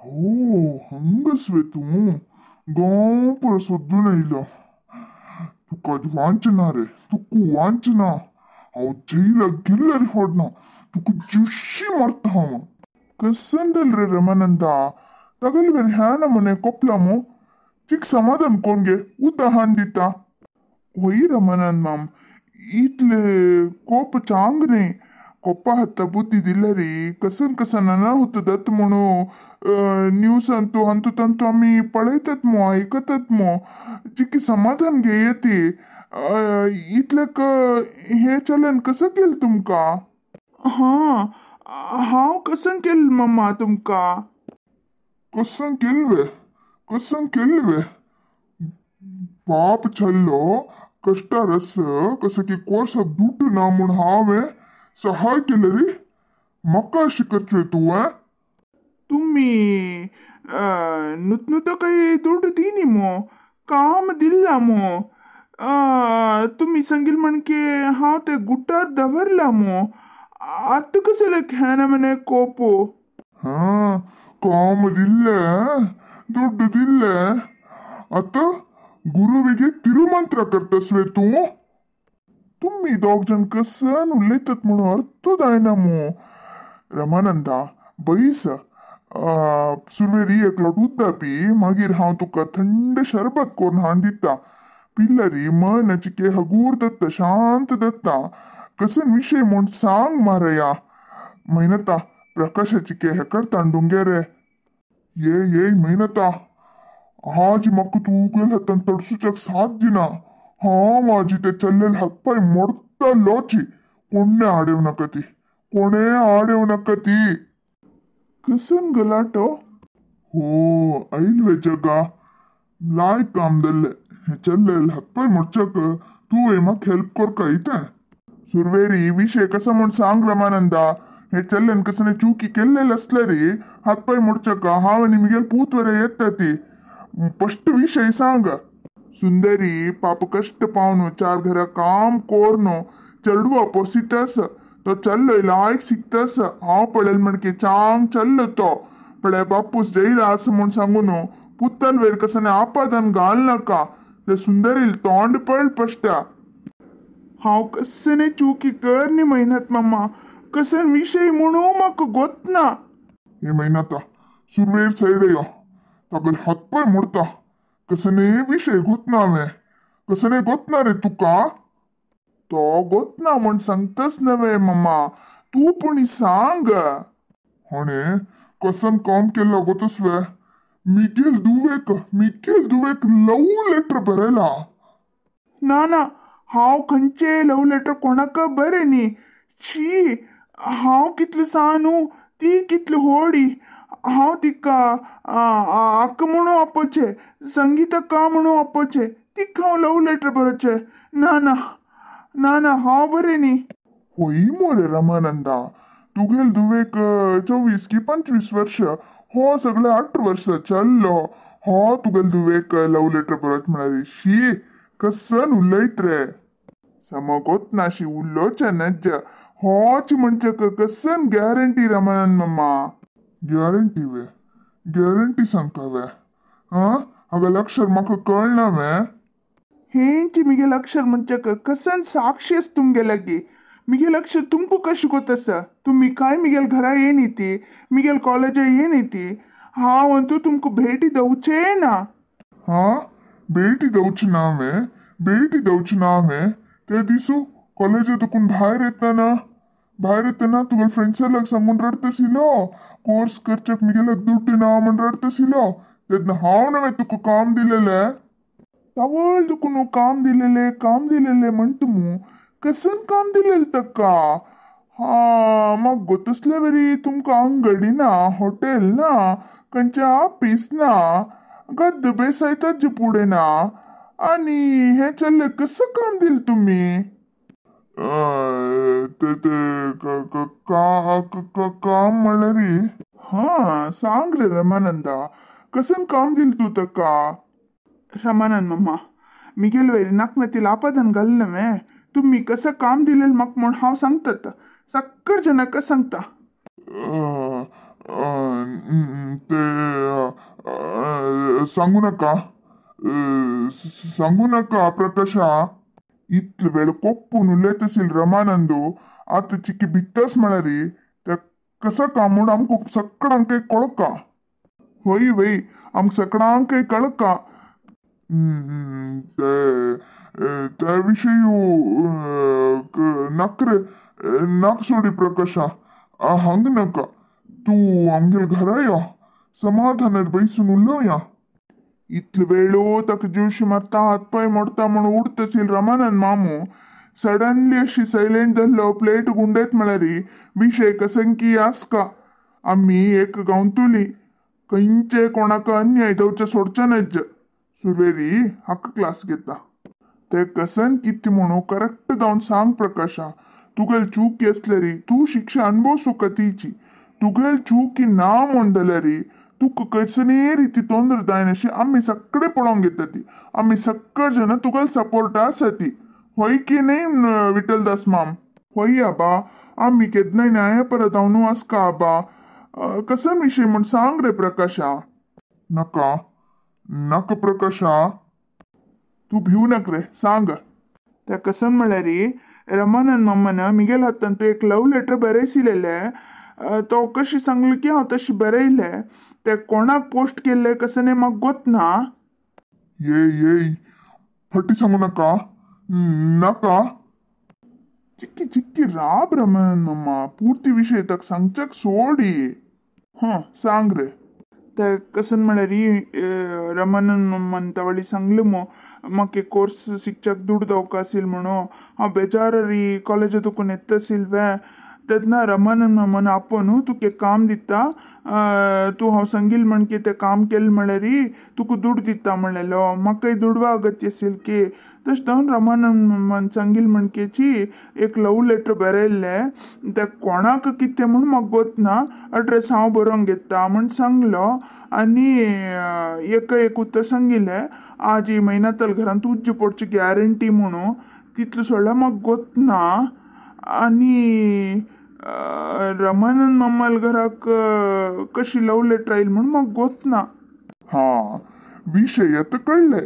हो हंगसवे तू गाव पर सोदून येयलो तुका वांचना रे तुका वांचना हांव जैलाक गेल्यार फोडना तुका जुशी मारता हांव कसंदल रे रमानंदा तगल वेर ह्याना मने कोपलामो चिक समाधान कोण गे उदाहरण दिता होई रमानंद माम इतले कोप चांगने कोप्पा हत्ता बुद्धी दिल्यारी कसन कसन अनाहुत दत्त म्हणू न्यूज अंतू अंतू तंतू आम्ही पळयतात मो ऐकतात मो जिकी समाधान घे येते इतलेक हे चलन कसं केलं तुमका हा हांव कसं केलं मम्मा तुमका कसं केलं वे पाप छल्लो कष्टा रस कसं की कोर्साक दुड्ड ना म्हूण हांवें सहाय केलं रे म्हाका अशें करचें तू तुम्ही नुत काही दुड्ड दिनी मो काम दिल्ला मो तुम्ही सांगील म्हणके हांव ते गुट्टार दवरला मो आता कसले खेळना म्हणे कोपो हा काम दिल्ले दुड्ड दिल्ले आता गुरुविगे तिरुमंत्र करतसवे तू तुम्ही दोग जण कसन उलयतात म्हणून अर्थ जायना मो रमानंदा बैस सुरवेरी एक लोट उदक पी मागीर हांव तुका थंड शरबत करून हाडून दिता पिल्लरी मन चिके हगूर दत्ता शांत दत्ता कसन विषय म्हूण सांग मारया मेहनता प्रकाशाची के हे करता डुंगे रे ये मेहनता आज म्हाका तू उगल हतन तडसूच्याक साथ दिना हाँ माझी ते चल्लेल हातपाय मोडता लोची कोणे आडेव नका ती कोणे आडेव नका ती कसन गलाटो हो ऐलवे जगा लाय काम दल्ले हे चल्लेल हातपाय मोडच्याक तू म्हाका हेल्प करका इथे सुरवेरी विषय कसा म्हण सांग रमानंदा हे चल्लेन कसने चुकी केल्लेल असले रे हातपाय मोडच्याक हांव आनी मिगेल पूत वरे येता ती स्पष्ट विषय सांग सुंदरी पाप कष्ट पावनो चार घरा काम कोरनो चढवा पोसितस तो चल्लो लायक सिक्तस हांव पळेल म्हणके चांग चल्लो तो पळे बापूस जैला असं म्हूण सांगून पुत्तल वेर कसने आपादन घाल नाका ते सुंदरील तोंड पळ पश्टा हांव कसने चुकी करनी मेहनत मम्मा कसन विषय म्हणू म्हाका गोतना हे मेहनता सुरवेर सायड यो तागल हातपाय मोडता कसने विषय गोतना हांवें कसने गोतना रे तुका तो गोतना म्हूण सांगतस नव्हे मम्मा तू पुणी सांग होणे कसन काम केला गोतस वे मिगेल दुवेक लव लेटर बरयला ना हांव खंयचे लव लेटर कोणाक बरेनी शी हांव कितले सांगू ती कितली होडी हांव तिका आक म्हणू आपोचे संगीतका म्हणू आपोचे तिका हांव लव लेटर बरोवचे ना हांव बरेनी होई मोरे रमानंदा तुगेल दुवेक 24 की 25 वर्ष हो सगळे 18 वर्ष चल्लो हो तुगेल दुवेक लव लेटर बरोवच म्हणारी शी कसन उलयत रे समगोत नाशी उल्लोचे नज्ज होच म्हणजे कसन गॅरंटी रमानंद मम्मा गॅरंटी सांगता वे हांगा अक्षर म्हाका कळना वे हेंची मिगेल अक्षर म्हणजे कसन साक्षीस तुमगे लगी मिगेल अक्षर तुमको कशें गोतस तुम्ही काय मिगेल घरा येनी ती मिगेल कॉलेज येनी ती हांव अंतू तुमको भेटी दवचे ना भेटी दवचे ना हांवें ते दिसू कॉलेजातून भायर येतना तुगेल फ्रेंड्साक सांगून रडतसिलो कोर्स करच्याक मिगेल्याक दुड्ड ना म्हण रडतसिलो तेन्ना हांव नव्हे तुका काम दिलेले तावळ तुका न्हू काम दिलेले म्हणटा मू कसन काम दिलेले तक्का म्हाका गोतसले वरी तुमकां अंगडी ना हॉटेल ना खंयचे ऑफिस ना गद्द बेसायताचे पुढे ना आणि हे चल्ले कसं काम दिल तुम्ही काम म्हणल्यार सांग रे रमानंदा कसन काम दिल तू तका रमानंद मम्मा मिगेल वेरी नाकनतील आपादन घालना वे तुम्ही कसं काम दिलेलं म्हाका म्हूण हांव सांगतात सगळे जणांका सांगता ते सांगू नका सांगू नका प्रकाशा इतल वेळ कोप्पून उलयतसील रमानंदू आता चिकी भित्तस म्हणारी त्या कसा कामून आमको सगळ्यांक कळका होई वई आमक सगळ्यांक कळका त्याविषयी नक्रे नाक सोडी प्रकाशा हंग नका तू आमगे घरा या समाधानात बैसून उलया इतल वेळो तक ज्यूशी मारता हातपाय मोडता म्हणून उडतसील रमानंद मामू सडनली अशी सायलेंट धरलो प्लेट गुंडेत म्हळ्यारी विषय कसंकी आसका आम्ही एक गावतुली खंयचे कोणाक अन्याय जावचे सोडचे नज सुरवेरी हक्क क्लास घेता ते कसन किती म्हणू करेक्ट जाऊन सांग प्रकाशा तुगेल चूक असल्यारी तू शिक्षा अनुभवसू कतीची तुगेल चूक ना म्हणटल्यारी तुक कसने रीती तोंदर जायनाशी आम्ही सगळे पळोवंक घेता ती आम्ही सगळे जण तुगेल सपोर्ट आसा ती होय की नाही विठ्ठलदास माम होय आबा आम्ही केदनाय न्याय परत हांव न्हू आसका आबा कसन विषय म्हण सांग रे प्रकाशा नका नका प्रकाशा तू भिवू नक रे सांग त्या कसन म्हळ्यारी रमानंद मामान मिगेल हातान तू एक लव लेटर बरयसिलेले तो कशी सांगली की हांव तशी बरयले ते कोणाक पोस्ट केल्ले कसं म्हाका गोतना ये फटी सांगू नका नका चिक्की चिक्की राब रमानंद मम्मा पूर्ती विषय तक सांगच्याक सोडी सांग रे ते कसन म्हळ्यारी रमानंद मम्मान तावळी सांगले म्हाका कोर्स शिकच्याक दूड जावका आसिल म्हणून हांव बेजारी कॉलेजात तुकून येतसील वे तेन्ना रमानंद मामान आपोवन तुका काम दिता तू हांव सांगिल म्हण की तें काम केलें म्हळ्यारी तुका दूड दिता म्हणलेलो म्हाकाय दुडवा अगत्य आसिल की तशें जावन रमानंद मामान सांगिल म्हणकेची एक लव लेटर बरयल्ले तें कोणाक कितें म्हूण म्हाका गोतना एड्रेस हांव बरोवंक घेता म्हण सांगलो आनी एक उत्तर सांगिल्लें आज ही म्हयन्यातल घरान तुज्जे पडची गॅरंटी म्हणून तितलें सोडल्यार म्हाका गोतना आनी रमानंद मम्माल घराक कशी लव लेटर आयली म्हणून म्हाका गोतना विषय आता कळले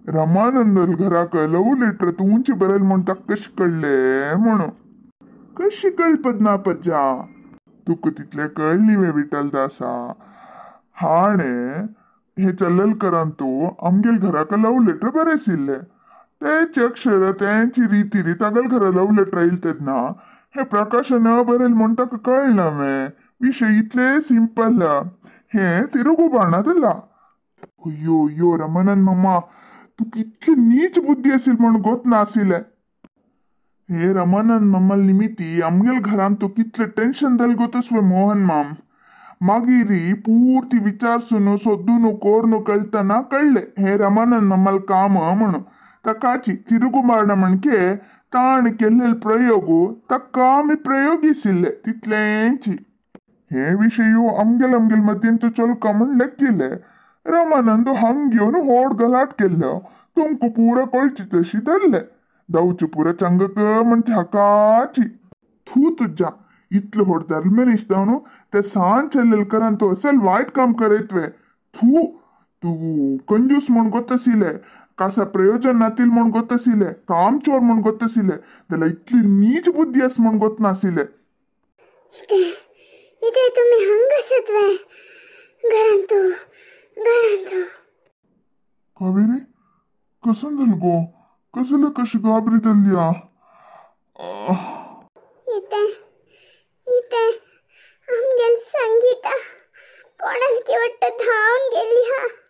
रमानंद घराक लव लेटर तुमची बरयल म्हण ताका कशी कळले म्हणून कशी कळपत ना पज्जा तुका तितले कळली वे विठ्ठलदासा हाणे हे चल्ललकरान तू आमगेल घराक लव लेटर बरयसिल्ले तेचे अक्षर त्यांची रीती तागेल घरा लव लेटर आयली तेन्ना हे प्रकाशन बरेल म्हण ताका कळना मे विषय इतले सिंपल हे तिरुगू बाणादला यो रमानंद मम्मा तू कितली नीच बुद्धी असेल म्हण गोतना आसिले हे रमानंद मम्माल निमित्ती आमगेल घरान तू कितले टेन्शन दल गोतस वे मोहन माम मागिरी पूर्ती विचारसून सोदून कोरनु कळतना कळले हे रमानंद मम्माल काम म्हणून ताकाची तिरुगू बाण म्हणके ताण केल्ले प्रयोगू ताका आमी प्रयोगिसिल्ले तितलेंची हे विषय आमगेल मध्येन तू चलका म्हण लेखिल्ले रमानंद हंग घेवन होड गलाट केल्लो तुमका पुरा कळची तशी धरले जाऊचे पुरा चंगक म्हणते हकाची तू तुझ्या इतलं होड धर्मेनिश जाऊन ते सांज चल्लेलकरान तो असल वाईट काम करत वे तू कंजूस म्हण गोतसिले कासा प्रयोजन नातील म्हण गोतसिले काम चोर म्हण गोतसिले त्याला इतली नीच बुद्धी अस म्हण गोत नासिले इथे तुम्ही हंगसत वे घरांतू कावेरी कसं झालं गो कसलं कशी गाबरी दल्ल्या इथे आमगेल संगीता कोणाल की वाटत धावून गेली